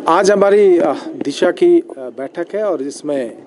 आज हमारी दिशा की बैठक है और इसमें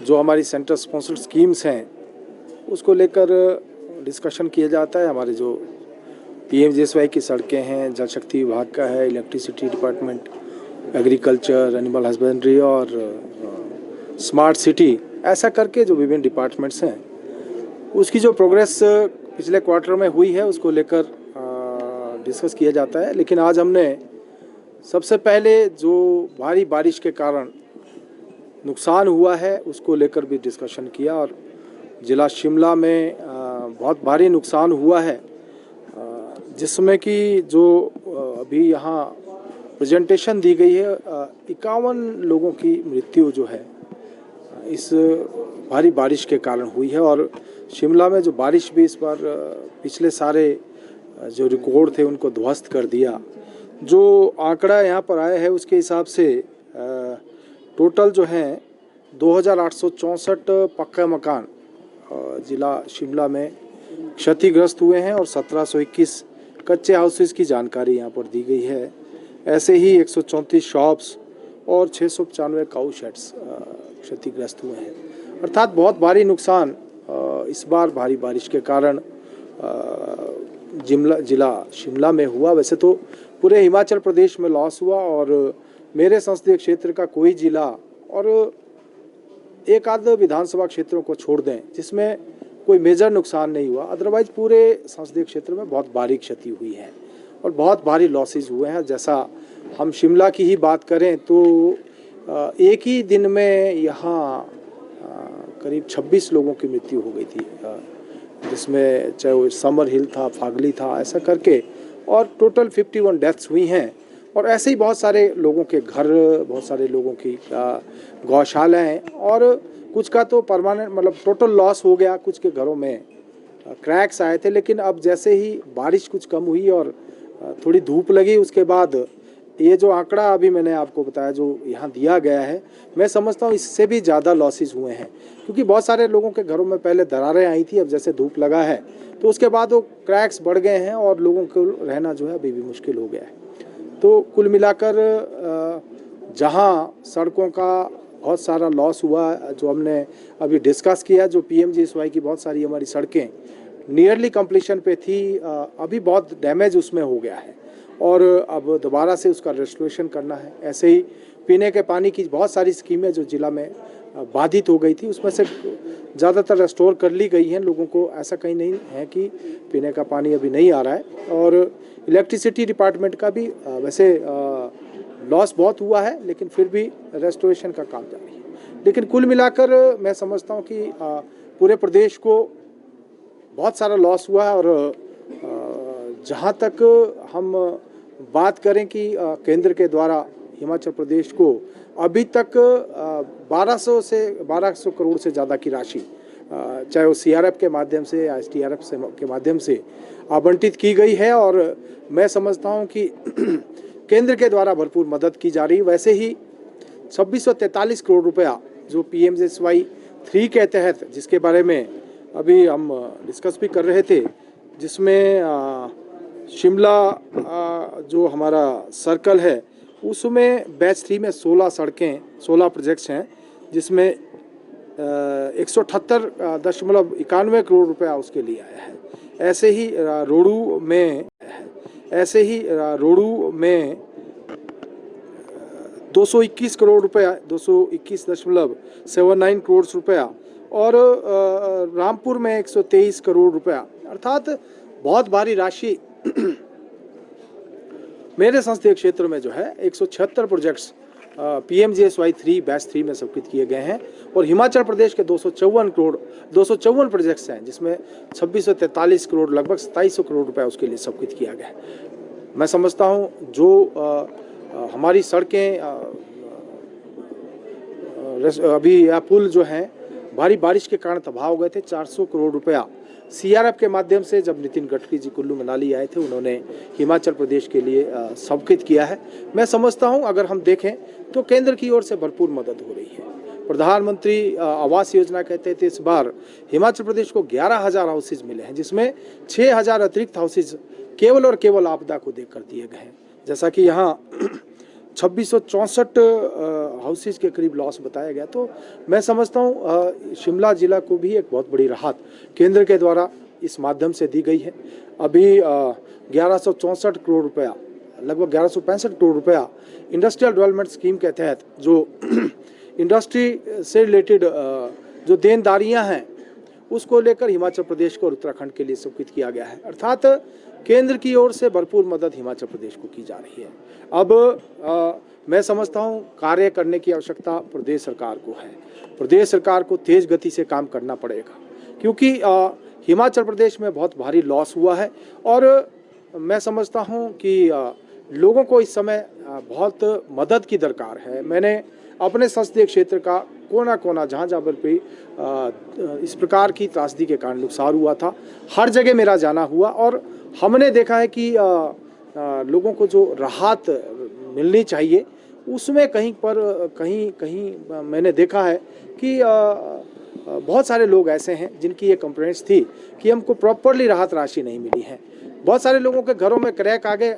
जो हमारी सेंटर स्पॉन्सर्ड स्कीम्स हैं उसको लेकर डिस्कशन किया जाता है। हमारे जो पीएमजीएसवाई की सड़कें हैं, जल शक्ति विभाग का है, electricity department, agriculture, animal husbandry और स्मार्ट सिटी, ऐसा करके जो विभिन्न डिपार्टमेंट्स हैं उसकी जो प्रोग्रेस पिछले क्वार्टर में हुई है उसको लेकर डिस्कस किया जाता है। लेकिन आज हमने सबसे पहले जो भारी बारिश के कारण नुकसान हुआ है उसको लेकर भी डिस्कशन किया और ज़िला शिमला में बहुत भारी नुकसान हुआ है, जिसमें कि जो अभी यहाँ प्रेजेंटेशन दी गई है 51 लोगों की मृत्यु जो है इस भारी बारिश के कारण हुई है। और शिमला में जो बारिश भी इस बार पिछले सारे जो रिकॉर्ड थे उनको ध्वस्त कर दिया। जो आंकड़ा यहाँ पर आया है उसके हिसाब से टोटल जो है 2864 पक्का मकान ज़िला शिमला में क्षतिग्रस्त हुए हैं और 1721 कच्चे हाउसेस की जानकारी यहाँ पर दी गई है। ऐसे ही 134 शॉप्स और 695 काऊ शेड्स क्षतिग्रस्त हुए हैं। अर्थात बहुत भारी नुकसान इस बार भारी बारिश के कारण ज़िला शिमला में हुआ। वैसे तो पूरे हिमाचल प्रदेश में लॉस हुआ और मेरे संसदीय क्षेत्र का कोई जिला और एक आध विधानसभा क्षेत्रों को छोड़ दें जिसमें कोई मेजर नुकसान नहीं हुआ, अदरवाइज पूरे संसदीय क्षेत्र में बहुत भारी क्षति हुई है और बहुत भारी लॉसेज हुए हैं। जैसा हम शिमला की ही बात करें तो एक ही दिन में यहाँ करीब 26 लोगों की मृत्यु हो गई थी, जिसमें चाहे वो समर हिल था, फागली था, ऐसा करके, और टोटल 51 डेथ्स हुई हैं। और ऐसे ही बहुत सारे लोगों के घर, बहुत सारे लोगों की गौशालाएँ और कुछ का तो परमानेंट मतलब टोटल लॉस हो गया। कुछ के घरों में क्रैक्स आए थे, लेकिन अब जैसे ही बारिश कुछ कम हुई और थोड़ी धूप लगी उसके बाद ये जो आंकड़ा अभी मैंने आपको बताया जो यहाँ दिया गया है, मैं समझता हूँ इससे भी ज़्यादा लॉसेस हुए हैं, क्योंकि बहुत सारे लोगों के घरों में पहले दरारें आई थी, अब जैसे धूप लगा है तो उसके बाद वो क्रैक्स बढ़ गए हैं और लोगों को रहना जो है अभी भी मुश्किल हो गया है। तो कुल मिलाकर जहाँ सड़कों का बहुत सारा लॉस हुआ, जो हमने अभी डिस्कस किया, जो पीएमजीएसवाई की बहुत सारी हमारी सड़कें नियरली कंप्लीशन पे थी, अभी बहुत डैमेज उसमें हो गया है और अब दोबारा से उसका रेस्टोरेशन करना है। ऐसे ही पीने के पानी की बहुत सारी स्कीमें जो ज़िला में बाधित हो गई थी उसमें से ज़्यादातर रेस्टोर कर ली गई हैं। लोगों को ऐसा कहीं नहीं है कि पीने का पानी अभी नहीं आ रहा है। और इलेक्ट्रिसिटी डिपार्टमेंट का भी वैसे लॉस बहुत हुआ है, लेकिन फिर भी रेस्टोरेशन का काम जारी है। लेकिन कुल मिलाकर मैं समझता हूँ कि पूरे प्रदेश को बहुत सारा लॉस हुआ है। और जहाँ तक हम बात करें कि केंद्र के द्वारा हिमाचल प्रदेश को अभी तक 1200 करोड़ से ज़्यादा की राशि, चाहे वो सीआरएफ के माध्यम से या एसडीआरएफ के माध्यम से आवंटित की गई है और मैं समझता हूँ कि केंद्र के द्वारा भरपूर मदद की जा रही है। वैसे ही 2643 करोड़ रुपया जो पीएमजीएसवाई 3 के तहत, जिसके बारे में अभी हम डिस्कस भी कर रहे थे, जिसमें शिमला जो हमारा सर्कल है उसमें बैच 3 में 16 सड़कें, 16 प्रोजेक्ट्स हैं, जिसमें 178.91 करोड़ रुपया उसके लिए आया है। ऐसे ही रोडू में 221 करोड़ रुपया, 221.79 करोड़ रुपया और रामपुर में 123 करोड़ रुपया। अर्थात बहुत भारी राशि मेरे संसदीय क्षेत्र में जो है 176 प्रोजेक्ट्स पीएमजीएसवाई 3 बैच 3 में स्वीकृत किए गए हैं और हिमाचल प्रदेश के 254 प्रोजेक्ट्स हैं, जिसमें 2643 करोड़, लगभग 2700 करोड़ रुपया उसके लिए स्वीकृत किया गया है। मैं समझता हूँ जो हमारी सड़कें अभी पुल जो हैं भारी बारिश के कारण तबाह हो गए थे, 400 करोड़ रुपया सीआरएफ के माध्यम से जब नितिन गडकरी जी कुल्लू मनाली आए थे उन्होंने हिमाचल प्रदेश के लिए स्वीकृत किया है। मैं समझता हूं अगर हम देखें तो केंद्र की ओर से भरपूर मदद हो रही है। प्रधानमंत्री आवास योजना के तहत इस बार हिमाचल प्रदेश को 11,000 हाउसेज मिले हैं, जिसमें 6,000 अतिरिक्त हाउसेज केवल और केवल आपदा को देखकर दिए गए हैं। जैसा कि यहाँ 2664 हाउसेज के करीब लॉस बताया गया, तो मैं समझता हूँ शिमला जिला को भी एक बहुत बड़ी राहत केंद्र के द्वारा इस माध्यम से दी गई है। अभी 1164 करोड़ रुपया, लगभग 1165 करोड़ रुपया इंडस्ट्रियल डेवलपमेंट स्कीम के तहत जो इंडस्ट्री से रिलेटेड जो देनदारियां हैं उसको लेकर हिमाचल प्रदेश को और उत्तराखंड के लिए स्वीकृत किया गया है। अर्थात केंद्र की ओर से भरपूर मदद हिमाचल प्रदेश को की जा रही है। अब मैं समझता हूं कार्य करने की आवश्यकता प्रदेश सरकार को है। प्रदेश सरकार को तेज गति से काम करना पड़ेगा, क्योंकि हिमाचल प्रदेश में बहुत भारी लॉस हुआ है और मैं समझता हूं कि लोगों को इस समय बहुत मदद की दरकार है। मैंने अपने संसदीय क्षेत्र का कोना कोना जहाँ जहाँ पर भी इस प्रकार की त्रासदी के कारण नुकसान हुआ था, हर जगह मेरा जाना हुआ और हमने देखा है कि लोगों को जो राहत मिलनी चाहिए उसमें कहीं मैंने देखा है कि बहुत सारे लोग ऐसे हैं जिनकी ये कंप्लेंट्स थी कि हमको प्रॉपरली राहत राशि नहीं मिली है। बहुत सारे लोगों के घरों में क्रैक आ गए।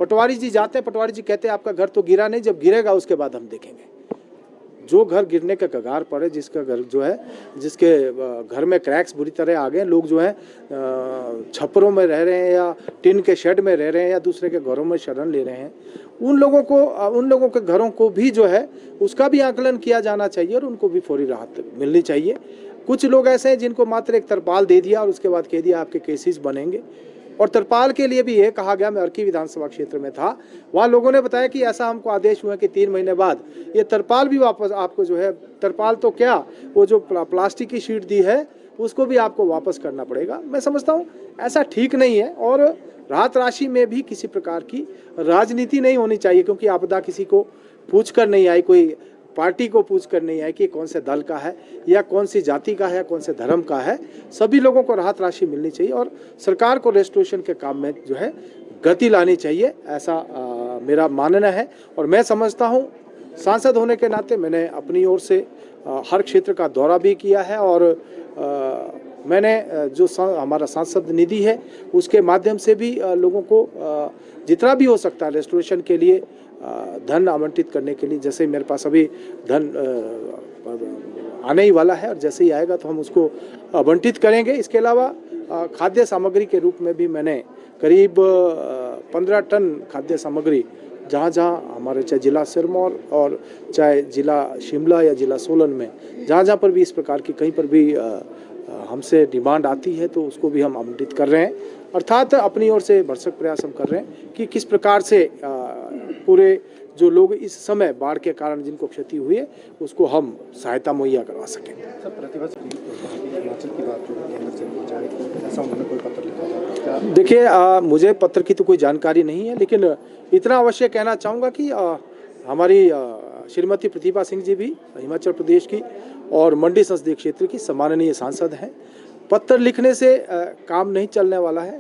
पटवारी जी जाते हैं, पटवारी जी कहते हैं आपका घर तो गिरा नहीं, जब गिरेगा उसके बाद हम देखेंगे। जो घर गिरने के कगार पर है, जिसका घर जो है, जिसके घर में क्रैक्स बुरी तरह आ गए, लोग जो है छप्परों में रह रहे हैं या टिन के शेड में रह रहे हैं या दूसरे के घरों में शरण ले रहे हैं, उन लोगों के घरों को भी जो है उसका भी आकलन किया जाना चाहिए और उनको भी फौरी राहत मिलनी चाहिए। कुछ लोग ऐसे हैं जिनको मात्र एक तरपाल दे दिया और उसके बाद कह दिया आपके केसेस बनेंगे। और तरपाल के लिए भी ये कहा गया, मैं अर्की विधानसभा क्षेत्र में था, वहाँ लोगों ने बताया कि ऐसा हमको आदेश हुआ कि 3 महीने बाद ये तरपाल भी वापस आपको जो है, तरपाल तो क्या, वो जो प्लास्टिक की शीट दी है उसको भी आपको वापस करना पड़ेगा। मैं समझता हूँ ऐसा ठीक नहीं है और राहत राशि में भी किसी प्रकार की राजनीति नहीं होनी चाहिए, क्योंकि आपदा किसी को पूछ कर नहीं आई, कोई पार्टी को पूछ कर नहीं आई कि कौन से दल का है या कौन सी जाति का है या कौन से धर्म का है। सभी लोगों को राहत राशि मिलनी चाहिए और सरकार को रेस्टोरेशन के काम में जो है गति लानी चाहिए, ऐसा मेरा मानना है। और मैं समझता हूँ सांसद होने के नाते मैंने अपनी ओर से हर क्षेत्र का दौरा भी किया है और मैंने जो हमारा सांसद निधि है उसके माध्यम से भी लोगों को जितना भी हो सकता है रेस्टोरेशन के लिए धन आवंटित करने के लिए, जैसे मेरे पास अभी धन आने ही वाला है और जैसे ही आएगा तो हम उसको आवंटित करेंगे। इसके अलावा खाद्य सामग्री के रूप में भी मैंने करीब 15 टन खाद्य सामग्री जहाँ जहाँ हमारे चाहे जिला सिरमौर और चाहे जिला शिमला या जिला सोलन में जहाँ जहाँ पर भी इस प्रकार की कहीं पर भी हमसे डिमांड आती है तो उसको भी हम आवंटित कर रहे हैं। अर्थात अपनी ओर से भरसक प्रयास हम कर रहे हैं कि किस प्रकार से पूरे जो लोग इस समय बाढ़ के कारण जिनको क्षति हुई है उसको हम सहायता मुहैया करवा सकें। देखिए, मुझे पत्र की तो कोई जानकारी नहीं है, लेकिन इतना अवश्य कहना चाहूँगा कि हमारी श्रीमती प्रतिभा सिंह जी भी हिमाचल प्रदेश की और मंडी संसदीय क्षेत्र की सम्माननीय सांसद हैं। पत्र लिखने से काम नहीं चलने वाला है।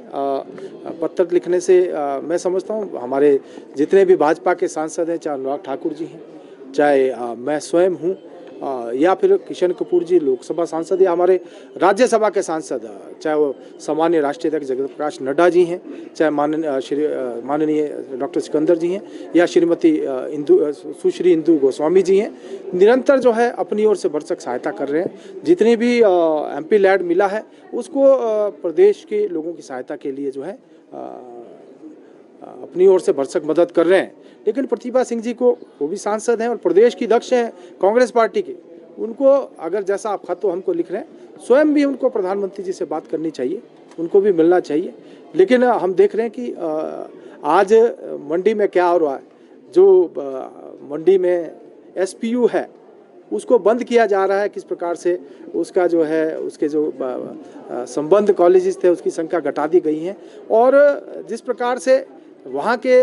पत्र लिखने से मैं समझता हूँ हमारे जितने भी भाजपा के सांसद हैं, चाहे अनुराग ठाकुर जी हैं, चाहे मैं स्वयं हूँ या फिर किशन कपूर जी लोकसभा सांसद या हमारे राज्यसभा के सांसद, चाहे वो सामान्य राष्ट्रीय अध्यक्ष जगत प्रकाश नड्डा जी हैं, चाहे माननीय डॉक्टर सिकंदर जी हैं या श्रीमती सुश्री इंदु गोस्वामी जी हैं, निरंतर जो है अपनी ओर से भरसक सहायता कर रहे हैं। जितनी भी MP लैड मिला है उसको प्रदेश के लोगों की सहायता के लिए जो है अपनी ओर से भरसक मदद कर रहे हैं। लेकिन प्रतिभा सिंह जी को, वो भी सांसद हैं और प्रदेश की अध्यक्ष हैं कांग्रेस पार्टी के, उनको अगर जैसा आप खत तो हमको लिख रहे हैं, स्वयं भी उनको प्रधानमंत्री जी से बात करनी चाहिए, उनको भी मिलना चाहिए। लेकिन हम देख रहे हैं कि आज मंडी में क्या हो रहा है, जो मंडी में SPU है उसको बंद किया जा रहा है, किस प्रकार से उसका जो है उसके जो संबंध कॉलेजेस थे उसकी संख्या घटा दी गई है और जिस प्रकार से वहाँ के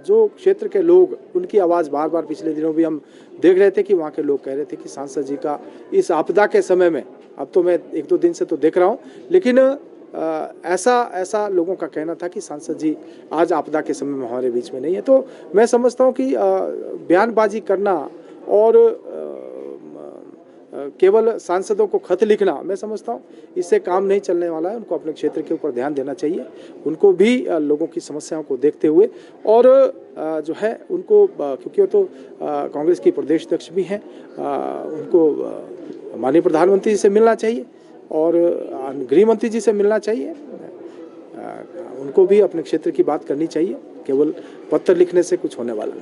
जो क्षेत्र के लोग, उनकी आवाज़ बार बार पिछले दिनों भी हम देख रहे थे कि वहाँ के लोग कह रहे थे कि सांसद जी का इस आपदा के समय में, अब तो मैं 1-2 दिन से तो देख रहा हूँ, लेकिन ऐसा लोगों का कहना था कि सांसद जी आज आपदा के समय में हमारे बीच में नहीं है। तो मैं समझता हूँ कि बयानबाजी करना और केवल सांसदों को खत लिखना, मैं समझता हूँ इससे काम नहीं चलने वाला है। उनको अपने क्षेत्र के ऊपर ध्यान देना चाहिए, उनको भी लोगों की समस्याओं को देखते हुए, और जो है उनको, क्योंकि वो तो कांग्रेस की प्रदेश अध्यक्ष भी हैं, उनको माननीय प्रधानमंत्री जी से मिलना चाहिए और गृह मंत्री जी से मिलना चाहिए। उनको भी अपने क्षेत्र की बात करनी चाहिए, केवल पत्र लिखने से कुछ होने वाला नहीं।